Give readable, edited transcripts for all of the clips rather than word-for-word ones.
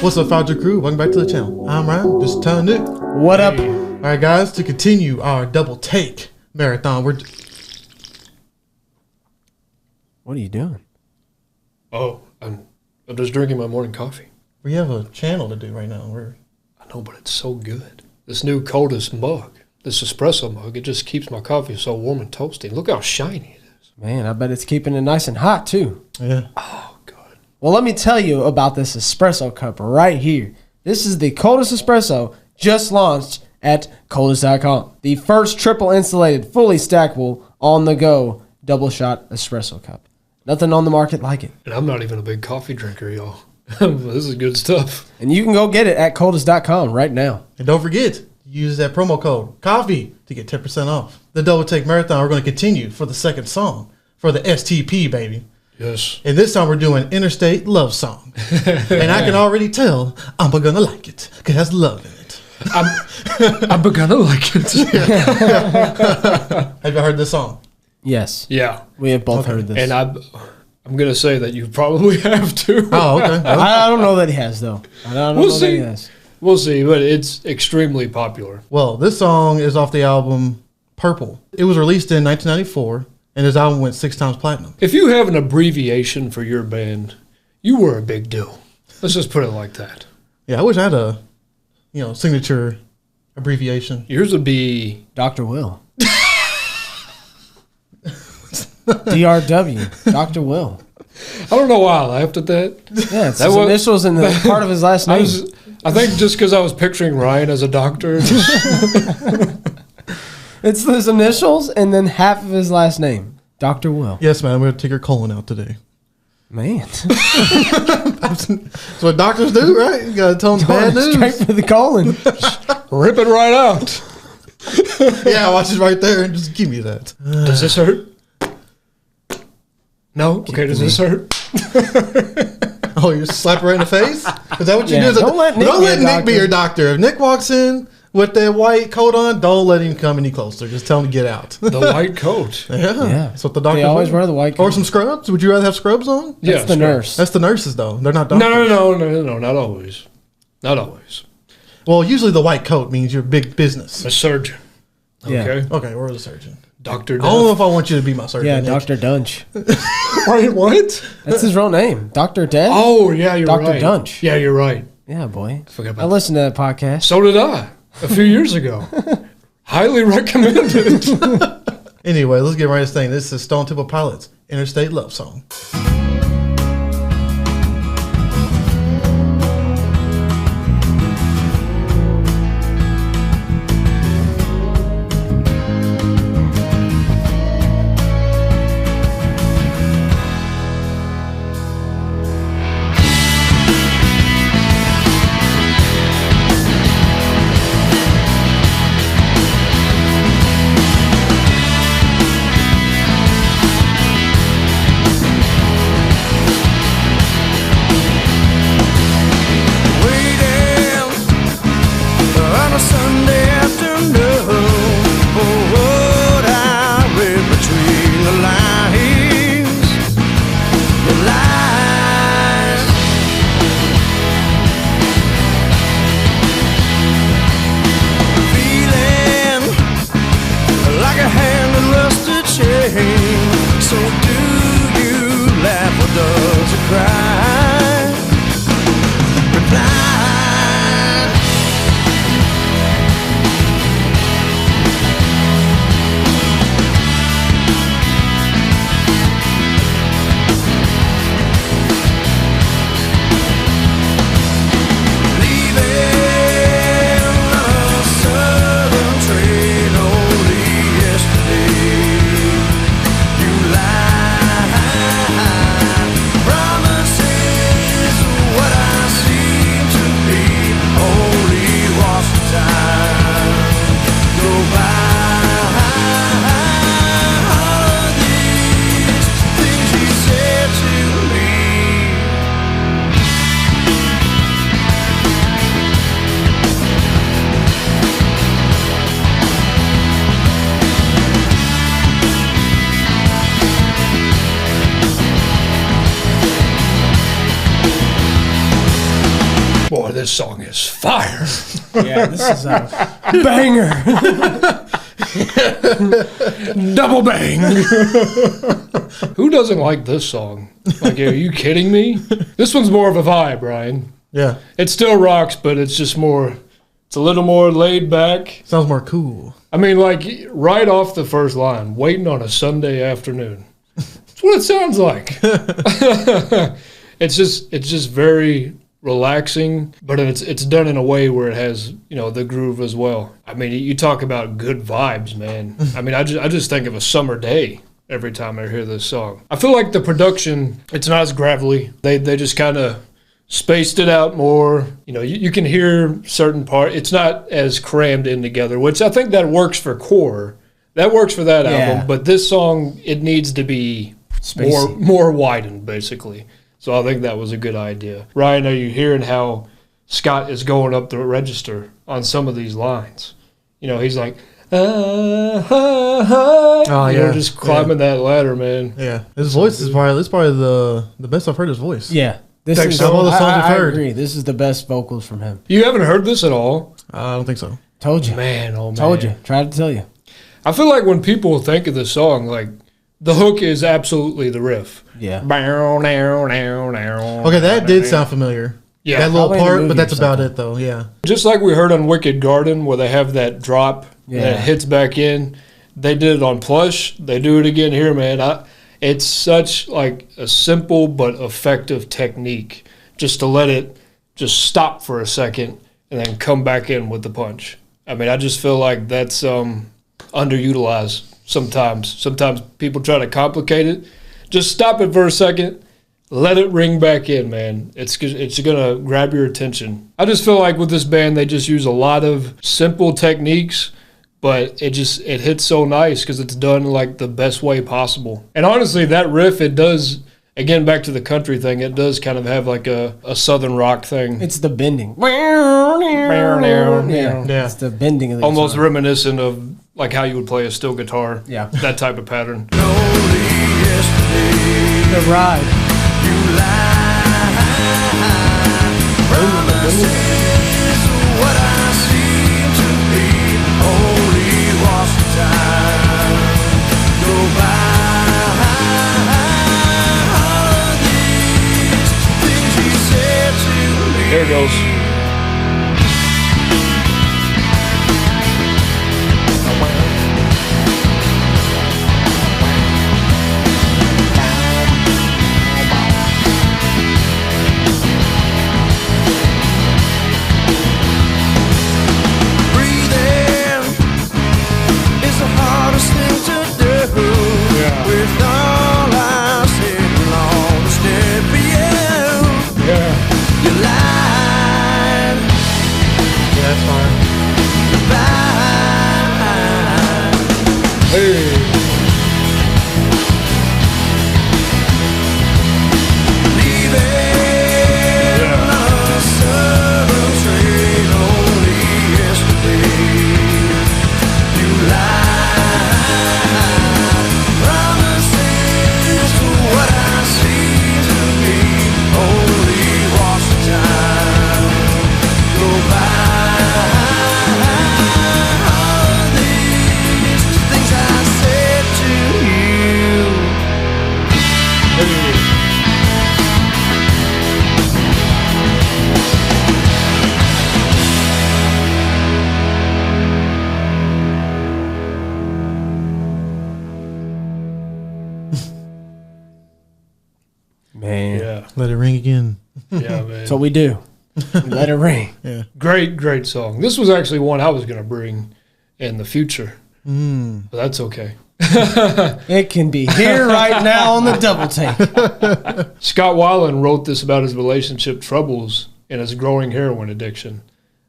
What's up, Founder Crew? Welcome back to the channel. I'm Ryan, just telling Nick. What up? All right, guys, to continue our double take marathon, What are you doing? Oh, I'm just drinking my morning coffee. we have a channel to do right now. I know, but it's so good. This new COLDEST mug, this espresso mug, it just keeps my coffee so warm and toasty. Look how shiny it is. Man, I bet it's keeping it nice and hot, too. Yeah. Oh, God. Well, let me tell you about this espresso cup right here. This is the coldest espresso just launched at coldest.com. The first triple insulated, fully stackable, on-the-go, double-shot espresso cup. Nothing on the market like it. And I'm not even a big coffee drinker, y'all. This is good stuff. And you can go get it at coldest.com right now. And don't forget, use that promo code COFFEE to get 10% off. The double take marathon, we're going to continue for the second song for the STP, baby. Yes. And this time we're doing Interstate Love Song. And I can already tell I'm going to like it because it has love in it. I'm gonna like it. Have you heard this song? Yes. Yeah. We have both heard this. And I'm gonna say that you probably have to. Oh, okay. Well, I don't know that he has, though. I don't know that he has. We'll see, but it's extremely popular. well, this song is off the album Purple. It was released in 1994, and this album went 6 times platinum. If you have an abbreviation for your band, you were a big deal. Let's just put it like that. Yeah, I wish I had a, signature abbreviation. Yours would be Dr. Will. DRW. Dr. Will. I don't know why I laughed at that. Yeah, it's his initials in the part of his last name. I think just because I was picturing Ryan as a doctor. It's his initials and then half of his last name. Dr. Will. Yes, man, I'm going to take your colon out today. Man. That's what doctors do, right? You got to tell them bad news. Straight for the colon. Rip it right out. Yeah, watch it right there and just give me that. Does this hurt? No? Okay, does this hurt? Oh, you just slap it right in the face? Is that what you do? Don't let Nick Be your doctor. If Nick walks in with that white coat on, don't let him come any closer. Just tell him to get out. The white coat. Yeah. That's what the doctors They always wear the white coat. Or some scrubs. Would you rather have scrubs on? Yeah, That's the nurse. That's the nurses, though. They're not doctors. No, not always. Not always. Well, usually the white coat means you're big business. A surgeon. Yeah. Okay. Okay, we're the surgeon. Dr. I don't know if I want you to be my surgeon. Yeah, Nick. Dr. Dunch. Wait, what? That's his real name. Dr. Dead? Oh, yeah, you're Dr. right. Dunch. Yeah, you're right. Yeah, boy. Forgot about I listened to that podcast. So did I. A few years ago. Highly recommended. Anyway, let's get right to this thing. This is Stone Temple Pilots' Interstate Love Song. So do you laugh or does you cry? Reply. Right. song is fire. Yeah, this is a banger. Double bang. Who doesn't like this song? Like, are you kidding me? This one's more of a vibe, Ryan. Yeah. It still rocks, but it's just more, it's a little more laid back. Sounds more cool. I mean, like, right off the first line, waiting on a Sunday afternoon. That's what it sounds like. It's just very relaxing, but it's done in a way where it has, the groove as well. I mean, you talk about good vibes, man. I mean, I just think of a summer day every time I hear this song. I feel like the production, it's not as gravelly. They just kind of spaced it out more. You can hear certain parts. It's not as crammed in together, which I think that works for Core. That works for that album, but this song, it needs to be more widened, basically. So I think that was a good idea. Ryan, are you hearing how Scott is going up the register on some of these lines? He's like, just climbing that ladder, man. Yeah, his voice is probably the best I've heard his voice. Yeah. This Think is so? All the songs I we've heard. agree. This is the best vocals from him. You haven't heard this at all? I don't think so. Told you. Man, oh man. Told you. Tried to tell you. I feel like when people think of this song, like, the hook is absolutely the riff. Yeah. Okay, that did sound familiar. Yeah. That little Probably in the part, movie but that's or about something. it, though. Yeah. Just like we heard on Wicked Garden, where they have that drop Yeah. that hits back in. They did it on Plush. They do it again here, man. It's such like a simple but effective technique just to let it just stop for a second and then come back in with the punch. I mean, I just feel like that's underutilized sometimes. Sometimes people try to complicate it. Just stop it for a second. Let it ring back in, man. It's going to grab your attention. I just feel like with this band, they just use a lot of simple techniques, but it hits so nice because it's done like the best way possible. And honestly, that riff, it does, again, back to the country thing, it does kind of have like a southern rock thing. It's the bending. Yeah. It's the bending of the Almost guitar. reminiscent of like how you would play a steel guitar. Yeah. That type of pattern. The ride. There it goes. Man. Yeah. Let it ring again. Yeah, man. That's what we do. Let it ring. Yeah. Great song. This was actually one I was going to bring in the future. But that's okay. It can be here right now on the double take. Scott Weiland wrote this about his relationship troubles and his growing heroin addiction.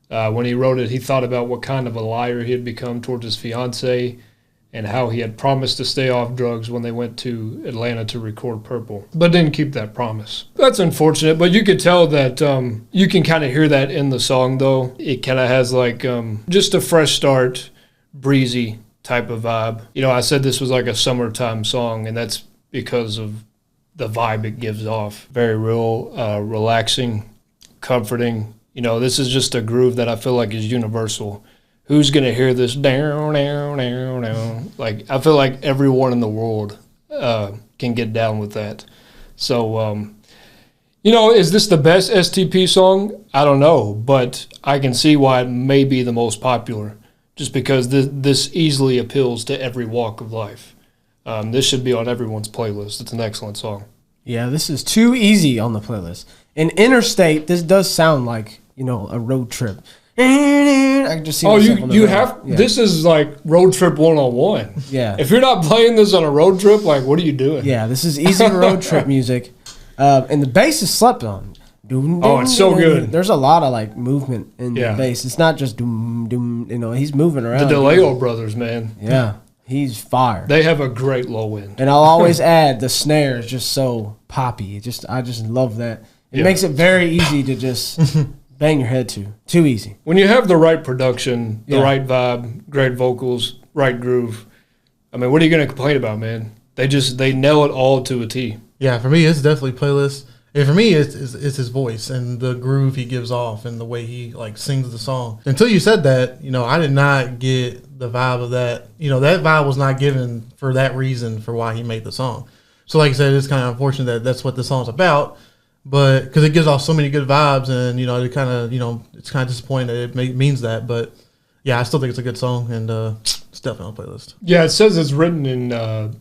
When he wrote it, he thought about what kind of a liar he had become towards his fiancée and how he had promised to stay off drugs when they went to Atlanta to record Purple, but didn't keep that promise. That's unfortunate, but you could tell that you can kind of hear that in the song, though. It kind of has like just a fresh start, breezy type of vibe. You know, I said this was like a summertime song, and that's because of the vibe it gives off. Very real, relaxing, comforting. You know, this is just a groove that I feel like is universal. Who's going to hear this down, down, down, down? Like, I feel like everyone in the world can get down with that. So, you know, is this the best STP song? I don't know, but I can see why it may be the most popular, just because this easily appeals to every walk of life. This should be on everyone's playlist. It's an excellent song. Yeah, this is too easy on the playlist. In Interstate, this does sound like, you know, a road trip. I can just see. Oh, you have. Yeah. This is like road trip 101. Yeah. If you're not playing this on a road trip, like, what are you doing? Yeah, this is easy road trip music, and the bass is slept on. Oh, it's so good. There's a lot of like movement in the bass. It's not just doom doom. You know, he's moving around. The DeLeo brothers, man. Yeah, he's fire. They have a great low end. And I'll always add the snare is just so poppy. I just love that. It makes it very easy to just bang your head to. Too easy. When you have the right production, the right vibe, great vocals, right groove, I mean, what are you going to complain about, man? They nail it all to a T. Yeah, for me, it's definitely playlist. And for me, it's his voice and the groove he gives off and the way he like sings the song. Until you said that, you know, I did not get the vibe of that. You know, that vibe was not given for that reason for why he made the song. So like I said, it's kind of unfortunate that that's what the song's about. But because it gives off so many good vibes, and you know, it kind of, you know, it's kind of disappointing that it means that. But yeah, I still think it's a good song, and it's definitely on the playlist. Yeah, it says it's written in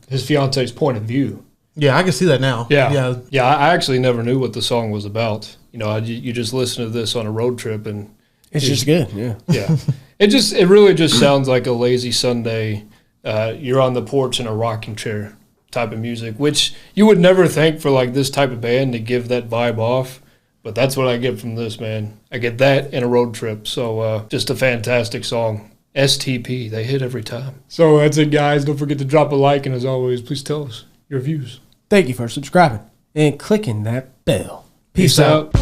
his fiance's point of view. Yeah, I can see that now. Yeah. I actually never knew what the song was about. You know, you just listen to this on a road trip, and it's just good. Yeah. Yeah. It really just sounds like a lazy Sunday. You're on the porch in a rocking chair type of music, which you would never think for like this type of band to give that vibe off, but that's what I get from this, man. I get that in a road trip. So just a fantastic song. STP, they hit every time. So that's it, guys. Don't forget to drop a like, and as always, please tell us your views. Thank you for subscribing and clicking that bell. Peace out.